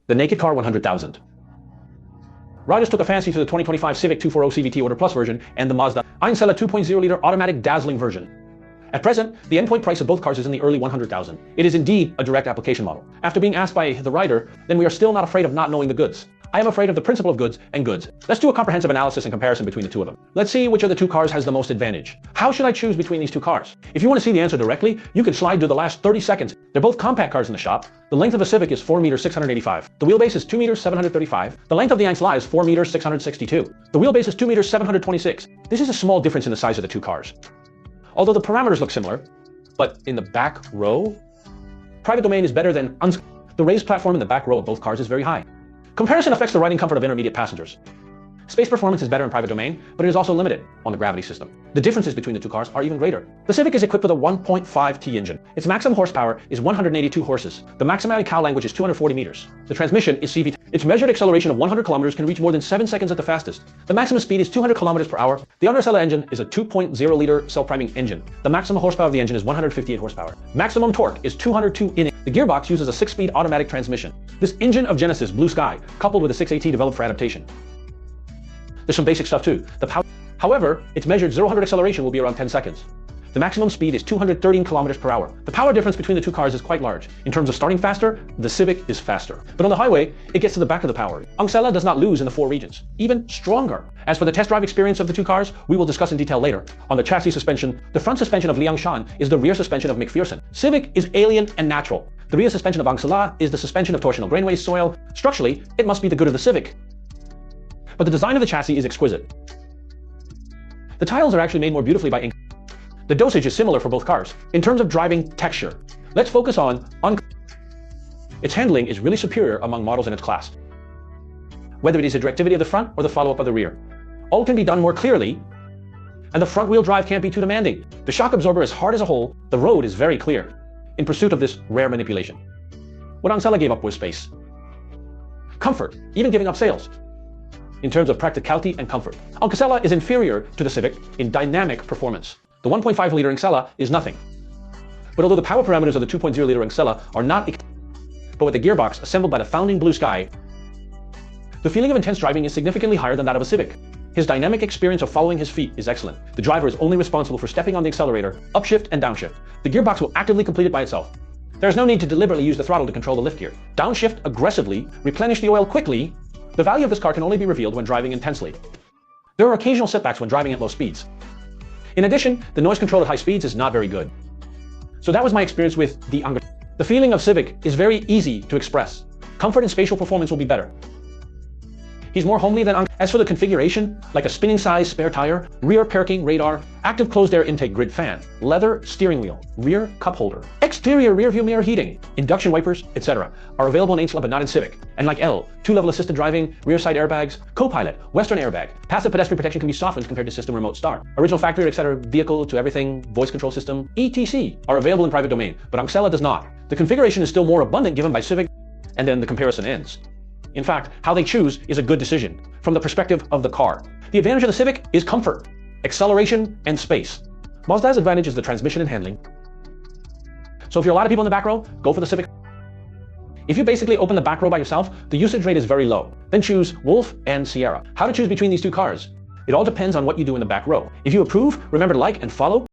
The naked car 100,000. Riders took a fancy to the 2025 Civic 240 CVT Order Plus version and the Mazda 1.0 2.0-liter automatic dazzling version. At present, the endpoint price of both cars is in the early 100,000. It is indeed a direct application model. After being asked by the rider, then we are still not afraid of not knowing the goods. I am afraid of the principle of goods and goods. Let's do a comprehensive analysis and comparison between the two of them. Let's see which of the two cars has the most advantage. How should I choose between these two cars? If you want to see the answer directly, you can slide to the last 30 seconds. They're both compact cars in the shop. The length of a Civic is 4 meters 685. The wheelbase is 2 meters 735. The length of the 1.0 is 4 meters 662. The wheelbase is 2 meters 726. This is a small difference in the size of the two cars. Although the parameters look similar, but in the back row, private domain is better than the raised platform in the back row of both cars is very high. Comparison affects the riding comfort of intermediate passengers. Space performance is better in private domain, but it is also limited on the gravity system. The differences between the two cars are even greater. The Civic is equipped with a 1.5T engine. Its maximum horsepower is 182 horses. The maximum cow language is 240 meters. The transmission is CVT. Its measured acceleration of 100 kilometers can reach more than 7 seconds at the fastest. The maximum speed is 200 kilometers per hour. The undercellar engine is a 2.0-liter self-priming engine. The maximum horsepower of the engine is 158 horsepower. Maximum torque is 202 in. The gearbox uses a 6-speed automatic transmission. This engine of Genesis Blue Sky, coupled with a 6AT developed for adaptation. There's some basic stuff too. However, its measured 0-100 acceleration will be around 10 seconds. The maximum speed is 213 kilometers per hour. The power difference between the two cars is quite large. In terms of starting faster, the Civic is faster. But on the highway, it gets to the back of the power. 1.0 does not lose in the 4 regions. Even stronger. As for the test drive experience of the two cars, we will discuss in detail later. On the chassis suspension, the front suspension of Liangshan is the rear suspension of McPherson. Civic is alien and natural. The rear suspension of 1.0 is the suspension of torsional grain waste soil. Structurally, it must be the good of the Civic. But the design of the chassis is exquisite. The tiles are actually made more beautifully by ink. The dosage is similar for both cars. In terms of driving texture, let's focus on its handling is really superior among models in its class. Whether it is the directivity of the front or the follow-up of the rear. All can be done more clearly, and the front-wheel drive can't be too demanding. The shock absorber is hard as a hole, the road is very clear, in pursuit of this rare manipulation. What 1.0 gave up was space. Comfort, even giving up sales. In terms of practicality and comfort. 1.0 is inferior to the Civic in dynamic performance. The 1.5-liter 1.0 is nothing. But although the power parameters of the 2.0-liter 1.0 are not but with the gearbox assembled by the founding Blue Sky, the feeling of intense driving is significantly higher than that of a Civic. His dynamic experience of following his feet is excellent. The driver is only responsible for stepping on the accelerator, upshift and downshift. The gearbox will actively complete it by itself. There is no need to deliberately use the throttle to control the lift gear. Downshift aggressively, replenish the oil quickly. The value of this car can only be revealed when driving intensely. There are occasional setbacks when driving at low speeds. In addition, the noise control at high speeds is not very good. So that was my experience with the 1.0. The feeling of Civic is very easy to express. Comfort and spatial performance will be better. He's more homely than 1.0. As for the configuration, like a spinning size spare tire, rear parking radar, active closed air intake grid fan, leather steering wheel, rear cup holder, exterior rear view mirror heating, induction wipers, etc. are available in 1.0 but not in Civic. And like L, 2-level assisted driving, rear side airbags, co-pilot, western airbag, passive pedestrian protection can be softened compared to system remote start. Original factory, etc. vehicle to everything, voice control system, etc. are available in private domain, but 1.0 does not. The configuration is still more abundant given by Civic, and then the comparison ends. In fact, how they choose is a good decision from the perspective of the car. The advantage of the Civic is comfort, acceleration, and space. Mazda's advantage is the transmission and handling. So if you're a lot of people in the back row, go for the Civic. If you basically open the back row by yourself, the usage rate is very low. Then choose Wolf and Sierra. How to choose between these two cars? It all depends on what you do in the back row. If you approve, remember to like and follow.